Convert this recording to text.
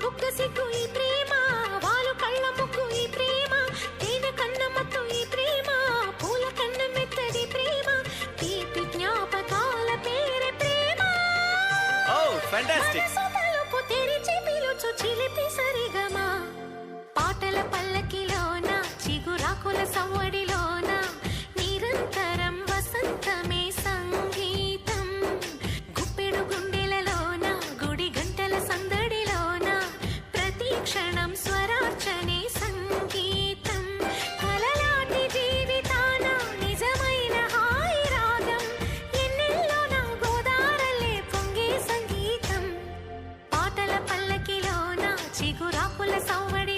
బుగ్గ సిగ్గు ఈ ప్రేమ, వాలు కళ్ళ ముక్కు ఈ ప్రేమ, తేనె కన్న మత్తు ఈ ప్రేమ, పూల కన్న మెత్తడి ప్రేమ, తీపి జ్ఞాపకాల పేరే ప్రేమ. ఓ ఫ్యాంటాస్టిక్. తలుపు తెరిచి పిలుచు చిలిపి సరిగమా, పాటల పల్లకిలోన చిగురాకుల సవ్వడిలోన నిరంతరం వసంతమే సంగీతం. గుప్పెడు గుండెలలోన గుడి గంటల సందడిలోన ప్రతి క్షణం స్వరార్చనే సంగీతం. కలలాంటి జీవితాన నిజమైన హాయి రాగం, ఎన్నెల్లోన గోదారల్లే పొంగే సంగీతం. పాటల పల్లకిలోన చిగురాకుల సవ్వడి